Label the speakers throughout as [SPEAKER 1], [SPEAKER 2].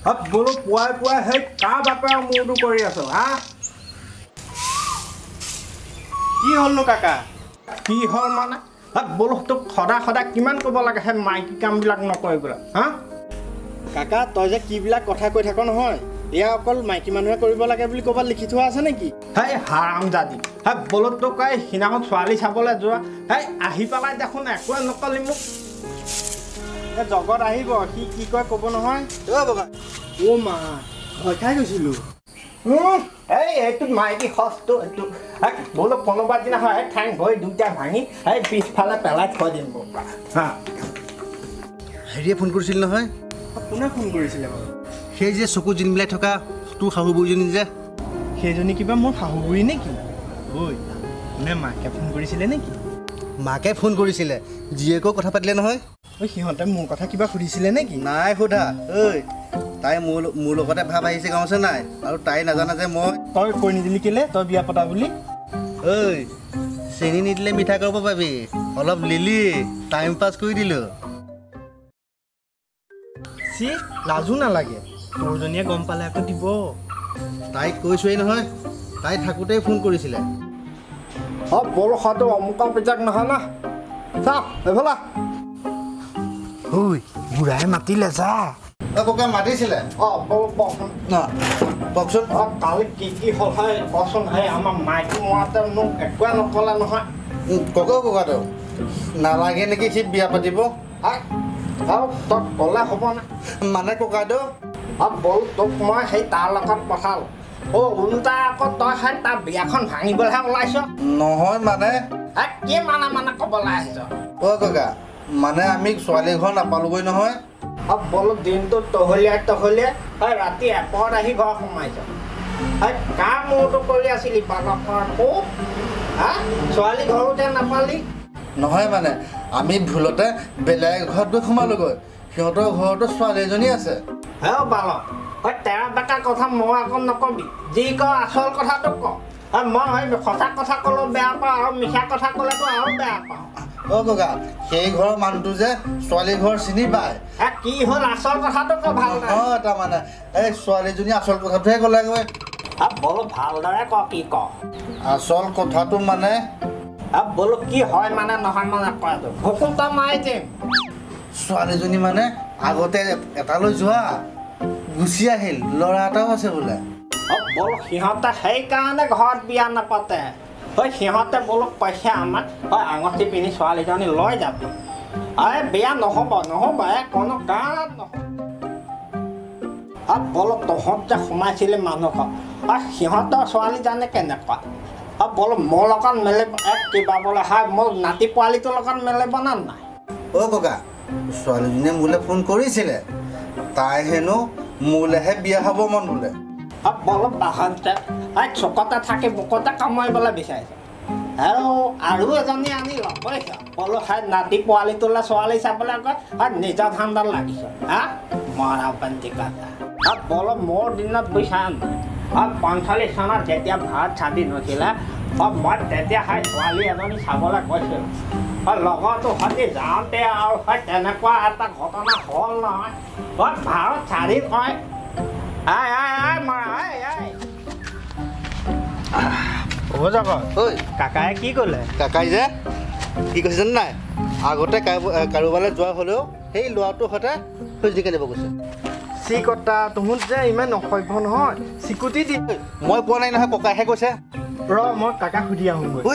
[SPEAKER 1] বোলো পুৱাই পুৱাই সেই কাৰ বাপে মূৰটো কৰি আছো হা
[SPEAKER 2] কি হ'লনো কাকা
[SPEAKER 1] কি হ'ল মানে বোলো তোক সদায় কিমান ক'ব লাগে সেই মাইকী কামবিলাক নকৰিবলৈ হা
[SPEAKER 2] কাকা তই যে কিবিলাক কথা কৈ থাক নহয় এয়া অকল মাইকী মানুহে কৰিব লাগে বুলি ক'ৰবাত লিখি থোৱা আছে নেকি
[SPEAKER 1] সেই হাৰামজাদি বোলো তোক এই সিদিনাখন ছোৱালী চাবলৈ যোৱা সেই আহি পেলাই দেখোন একোৱে নকলি মোক
[SPEAKER 2] জগত আহিব সি কি কয় ক'ব নহয় অ' মা ভয় খাই গৈছিলোঁ
[SPEAKER 1] এইটো মাইকী সচটো এইটো বোলো কোনোবা দিনা হয় ঠেং ভৰি দুটা ভাঙি সেই পিছফালে পেলাই থৈ দিম হা
[SPEAKER 3] হেৰিয়ে ফোন কৰিছিল নহয়
[SPEAKER 2] কোনে ফোন কৰিছিলে বাৰু
[SPEAKER 3] সেই যে চকু জিন মিলাই থকা তোৰ শাহু বুঢ়ীজনী যে
[SPEAKER 2] সেইজনী কিবা মোৰ শাহু বুঢ়ী নেকি ঐ কোনে মাকে ফোন কৰিছিলে নেকি
[SPEAKER 3] মাকে ফোন কৰিছিলে জীয়েকেও কথা পাতিলে নহয়
[SPEAKER 2] ঐ সিহঁতে মোৰ কথা কিবা সুধিছিলে নেকি
[SPEAKER 3] নাই সোধা ঐ তাই মোৰ লগতে ভাৱ আহিছে গম আছে নাই আৰু তাই নাজানে যে মই
[SPEAKER 2] তই কৈ নিদিলি কেলে তই বিয়া পতা বুলি
[SPEAKER 3] ঐ চেনি নিদিলে মিঠা কৰিব পাবি অলপ লিলি টাইম পাছ কৰি দিলোঁ
[SPEAKER 2] চি লাজো নালাগে তোৰজনীয়ে গম পালে আকৌ দিব
[SPEAKER 3] তাইক কৈছোৱেই নহয় তাই থাকোঁতেই ফোন কৰিছিলে
[SPEAKER 1] বোলো হয়তো অমুকা পিতাক নহয় না চা এইফালে
[SPEAKER 3] ঐ
[SPEAKER 1] বুঢ়াই মাতিলে যা
[SPEAKER 3] ককা মাতিছিলে
[SPEAKER 1] বোলো কচোন
[SPEAKER 3] কওকচোন
[SPEAKER 1] কালি কি হ'ল হয় কচোন সেই আমাৰ মাইকী মৰাতে মোক একোৱে নকলে নহয়
[SPEAKER 3] ককাটো নালাগে নেকি সি বিয়া পাতিব
[SPEAKER 1] আৰু তই ক'লে হ'ব না
[SPEAKER 3] মানে ককাইদেউ
[SPEAKER 1] বোলো তোক মই সেই তাৰ লগত পঠালোঁ ওলোটা আকৌ তই সেই তাৰ বিয়াখন ভাঙিবলৈহে ওলাইছ
[SPEAKER 3] নহয় মানে
[SPEAKER 1] কি মানে ক'বলৈ আহিছ
[SPEAKER 3] ককা মানে আমি ছোৱালী ঘৰ নাপালোগৈ নহয়
[SPEAKER 1] বোলো দিনটো তহলীয়াই ৰাতি এপৰত আহি ঘৰ সোমাইছ কাৰ মূৰটো কৰি আছিলি বালকৰ হা ছোৱালী ঘৰতে নাপালি
[SPEAKER 3] নহয় মানে আমি ভুলতে বেলেগ ঘৰত গৈ সোমালোগৈ সিহঁতৰ ঘৰতো ছোৱালী এজনী আছে
[SPEAKER 1] হে বালক তেৰা বেকা কথা মই আকৌ নকবি যি ক আচল কথাটো ক মই সঁচা কথা ক'লেও বেয়া পাওঁ আৰু মিছা কথা ক'লেতো আৰু বেয়া পাওঁ
[SPEAKER 3] ককা সেই ঘৰৰ মানুহটো যে ছোৱালী ঘৰ চিনি পায়
[SPEAKER 1] কি হ'ল আচল কথাটো ক ভালদৰে
[SPEAKER 3] তাৰমানে এই ছোৱালীজনী আচল কথাটোহে ক'লেগৈ
[SPEAKER 1] বোলো ভালদৰে ক কি ক
[SPEAKER 3] আচল কথাটো মানে
[SPEAKER 1] বোলো কি হয় মানে নহয় মানে কয়টো ভুকুত মাৰি দিম
[SPEAKER 3] ছোৱালীজনী মানে আগতে এটালৈ যোৱা গুচি আহিল ল'ৰা এটাও আছে বোলে
[SPEAKER 1] বোলো সিহঁতে সেইকাৰণে ঘৰত বিয়া নাপাতে সিহঁতে বোলো কৈছে আমাক আঙুঠি পিন্ধি ছোৱালীজনী লৈ যাবি বিয়া নহ'ব কোনো কাৰণত নহ'ব বোলো তহঁত যে সোমাইছিলি মানুহক সিহঁতৰ ছোৱালীজনী কেনেকুৱা বোলো মোৰ লগত মিলিব কিবা বোলে মোৰ নাতি পোৱালিটোৰ লগত মিলিব নে নাই
[SPEAKER 3] ককা ছোৱালীজনীয়ে মোলৈ ফোন কৰিছিলে তাই হেনো মোলৈহে বিয়া হ'ব মন বোলে
[SPEAKER 1] বোলো বাহনতে চকতে থাকি বুকতে কামুৰিবলৈ বিচাৰিছে আৰু এজনী আনি লগাইছ বোলো নাতি পোৱালিটোলৈ ছোৱালী চাবলৈ গৈ নিজৰ ধান্দাত লাগিছ মৰা বান্তি কথা বোলো মোৰ দিনত বুজিছা নাই 45 চনত যেতিয়া ভাৰত স্বাধীন হৈছিলে মই তেতিয়া ছোৱালী এজনী চাবলৈ গৈছিলোঁ লগতো সৈতে যাওঁতে আৰু তেনেকুৱা এটা ঘটনা হ'ল নহয় ভাৰত স্বাধীন হয়
[SPEAKER 2] কাকাই কি ক'লে
[SPEAKER 3] কাকাই যে কি কৈছে জানে নাই আগতে কাৰোবালৈ যোৱা হ'লেও সেই ল'ৰাটোৰ সৈতে খোজনিকে দিব গৈছে
[SPEAKER 2] চিকতা তুমোত যে ইমান অসভ্য নহয় চিকুটি দি
[SPEAKER 3] মই কোৱা নাই নহয় ককাইহে কৈছে
[SPEAKER 2] মই কাকাক সুধি আহোঁগৈ
[SPEAKER 3] ঐ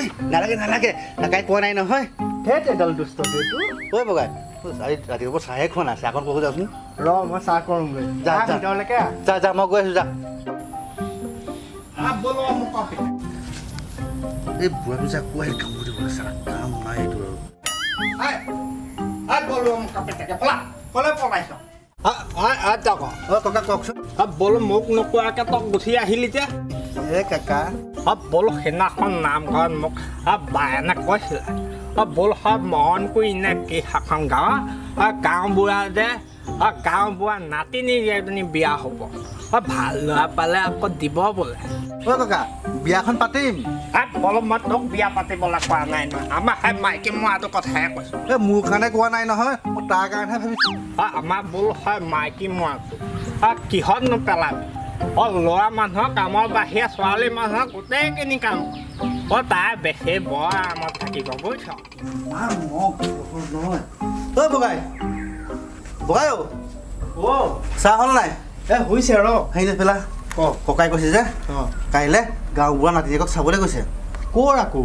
[SPEAKER 3] নালাগে কাকাই কোৱা নাই নহয়
[SPEAKER 2] ধেত এডাল দুষ্ট
[SPEAKER 3] ঐ বগাই ৰাতিপুৱা চাহে খোৱা নাই চাহকণ ক'ব যাচোন
[SPEAKER 2] মই চাহ কৰোঁগৈ
[SPEAKER 3] যা
[SPEAKER 2] ভিতৰলৈকে
[SPEAKER 3] যা মই গৈ আছোঁ যা এই বুঢ়াটো যে আকৌ আহি কাম কৰিব চালা কাম নাই এইটো ককা কওকচোন
[SPEAKER 1] বোলো মোক নোকোৱাকৈ তই গুচি আহিলি যে
[SPEAKER 3] কাকা
[SPEAKER 1] বোলো সেইদিনাখন নামঘৰত মোক বায়েনে কৈছিলে বোলো মন কৰি নে কি এখন গাঁৱৰ গাঁওবুঢ়া যে গাঁওবুঢ়া নাতিনী এজনী বিয়া হ'ব ভাল ল'ৰা পালে আকৌ দিব বোলে
[SPEAKER 3] অ' ককা বিয়াখন পাতিম
[SPEAKER 1] অলপ মই তোক বিয়া পাতিবলৈ কোৱা নাই নহয় আমাৰ সেই মাইকী মৰাটো কথাহে কৈছোঁ
[SPEAKER 3] এই মোৰ কাৰণে কোৱা নাই নহয় মই তাৰ কাৰণেহে ভাবিছোঁ
[SPEAKER 1] আমাৰ বোল হয় মাইকী মৰাটো কিহতনো পেলাবি ল'ৰা মানুহৰ কামৰ বাহিৰে ছোৱালী মানুহৰ গোটেইখিনি কাম তাই বেছি বৰ আৰামত থাকিব বুজিছ
[SPEAKER 3] নহয় অ' বগাই বগাই অ' চাহ হ'ল নাই
[SPEAKER 2] হৈছে ৰ
[SPEAKER 3] হেৰি পেলা ককাই কৈছে যে কাইলৈ গাঁওবুঢ়া নাতিনীয়েকক চাবলৈ গৈছে
[SPEAKER 2] ক'ৰ আকৌ